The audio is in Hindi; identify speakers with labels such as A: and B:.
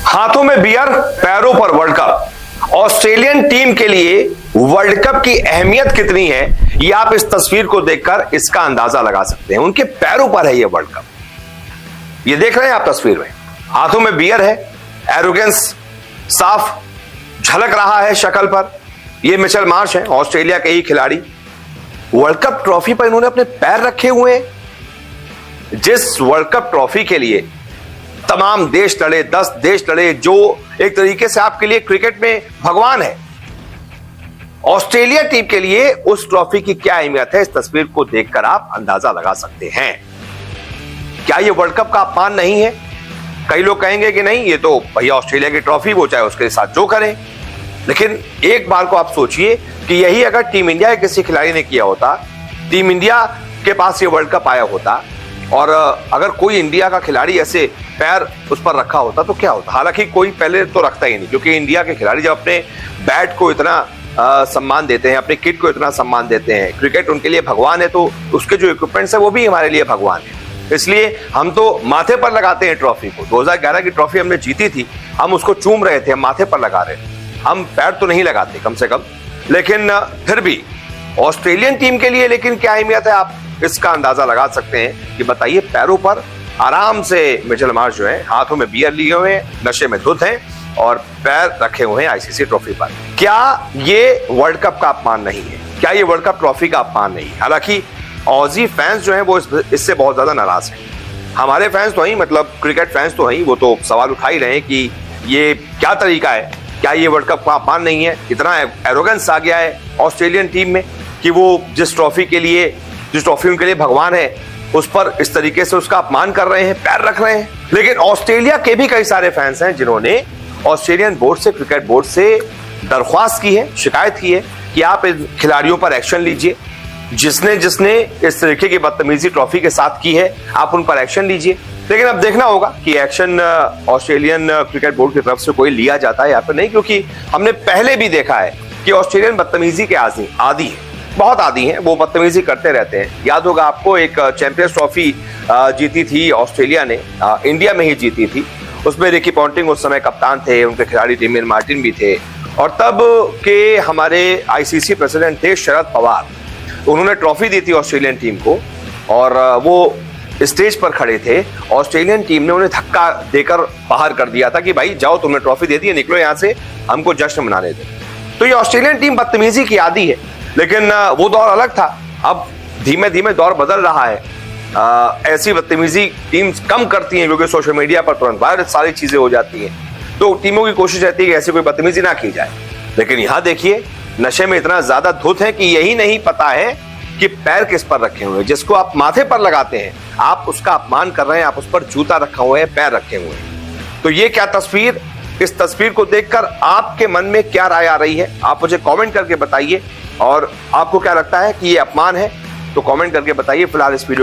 A: हाथों में बियर, पैरों पर वर्ल्ड कप। ऑस्ट्रेलियन टीम के लिए वर्ल्ड कप की अहमियत कितनी है, ये आप इस तस्वीर को देखकर इसका अंदाजा लगा सकते हैं। उनके पैरों पर है ये वर्ल्ड कप। ये देख रहे हैं आप तस्वीर में, हाथों में बियर है, एरोगेंस साफ झलक रहा है शक्ल पर। ये मिचेल मार्श है, ऑस्ट्रेलिया के ही खिलाड़ी। वर्ल्ड कप ट्रॉफी पर इन्होंने अपने पैर रखे हुए हैं। जिस वर्ल्ड कप ट्रॉफी के लिए तमाम देश लड़े, 10 देश लड़े, जो एक तरीके से आपके लिए क्रिकेट में भगवान है, ऑस्ट्रेलिया टीम के लिए उस ट्रॉफी की क्या अहमियत है, इस तस्वीर को देखकर आप अंदाजा लगा सकते हैं। क्या यह वर्ल्ड कप का अपमान नहीं है? कई लोग कहेंगे कि नहीं, ये तो भैया ऑस्ट्रेलिया की ट्रॉफी, वो चाहे उसके साथ जो करें। लेकिन एक बार को आप सोचिए कि यही अगर टीम इंडिया के किसी खिलाड़ी ने किया होता, टीम इंडिया के पास ये वर्ल्ड कप आया होता और अगर कोई इंडिया का खिलाड़ी ऐसे पैर उस पर रखा होता तो क्या होता। हालांकि कोई पहले तो रखता ही नहीं, क्योंकि इंडिया के खिलाड़ी जब अपने बैट को इतना सम्मान देते हैं, अपने किट को इतना सम्मान देते हैं, क्रिकेट उनके लिए भगवान है, तो उसके जो इक्विपमेंट्स है वो भी हमारे लिए भगवान है। इसलिए हम तो माथे पर लगाते हैं ट्रॉफी को। 2011 की ट्रॉफी हमने जीती थी, हम उसको चूम रहे थे, हम माथे पर लगा रहे थे, हम पैर तो नहीं लगाते कम से कम। लेकिन फिर भी ऑस्ट्रेलियन टीम के लिए लेकिन क्या अहमियत है, आप इसका अंदाजा लगा सकते हैं कि बताइए, पैरों पर आराम से मिचेल मार्श जो है, हाथों में बियर लिए हुए हैं, नशे में धुत हैं और पैर रखे हुए हैं आईसीसी ट्रॉफी पर। क्या ये वर्ल्ड कप का अपमान नहीं है? क्या ये वर्ल्ड कप ट्रॉफी का अपमान नहीं है? हालांकि ऑजी फैंस जो हैं वो इससे बहुत ज्यादा नाराज हैं। हमारे फैंस तो ही, मतलब क्रिकेट फैंस तो ही, वो तो सवाल उठा ही रहे हैं कि ये क्या तरीका है, क्या ये वर्ल्ड कप का अपमान नहीं है? इतना एरोगेंस आ गया है ऑस्ट्रेलियन टीम में कि वो जिस ट्रॉफी उनके लिए भगवान है, उस पर इस तरीके से उसका अपमान कर रहे हैं, पैर रख रहे हैं। लेकिन ऑस्ट्रेलिया के भी कई सारे फैंस हैं जिन्होंने ऑस्ट्रेलियन बोर्ड से, क्रिकेट बोर्ड से दरख्वास्त की है, शिकायत की है कि आप इन खिलाड़ियों पर एक्शन लीजिए। जिसने इस तरीके की बदतमीजी ट्रॉफी के साथ की है, आप उन पर एक्शन लीजिए। लेकिन अब देखना होगा कि एक्शन ऑस्ट्रेलियन क्रिकेट बोर्ड की तरफ से कोई लिया जाता है या फिर नहीं, क्योंकि हमने पहले भी देखा है कि ऑस्ट्रेलियन बदतमीजी के आदी है, बहुत आदी हैं, वो बदतमीजी करते रहते हैं। याद होगा आपको, एक चैंपियंस ट्रॉफी जीती थी ऑस्ट्रेलिया ने, इंडिया में ही जीती थी। उसमें रिकी पॉन्टिंग उस समय कप्तान थे, उनके खिलाड़ी डेमियन मार्टिन भी थे, और तब के हमारे आईसीसी प्रेसिडेंट थे शरद पवार। उन्होंने ट्रॉफी दी थी ऑस्ट्रेलियन टीम को और वो स्टेज पर खड़े थे। ऑस्ट्रेलियन टीम ने उन्हें धक्का देकर बाहर कर दिया था कि भाई जाओ, तुमने ट्रॉफी दे दी है, निकलो यहाँ से, हमको जश्न मनाने दो। तो ये ऑस्ट्रेलियन टीम बदतमीजी की आदी है। लेकिन वो दौर अलग था, अब धीमे धीमे दौर बदल रहा है। ऐसी बदतमीजी टीम्स कम करती हैं क्योंकि सोशल मीडिया पर तुरंत वायरल सारी चीजें हो जाती हैं, तो टीमों की कोशिश रहती है कि ऐसी कोई बदतमीजी ना की जाए। लेकिन यहाँ देखिए, नशे में इतना ज्यादा धुत है कि यही नहीं पता है कि पैर किस पर रखे हुए हैं। जिसको आप माथे पर लगाते हैं, आप उसका अपमान कर रहे हैं, आप उस पर जूता रखा हुआ है, पैर रखे हुए हैं। तो ये क्या तस्वीर, इस तस्वीर को देखकर आपके मन में क्या राय आ रही है, आप मुझे कमेंट करके बताइए। और आपको क्या लगता है कि ये अपमान है, तो कमेंट करके बताइए। फिलहाल इस वीडियो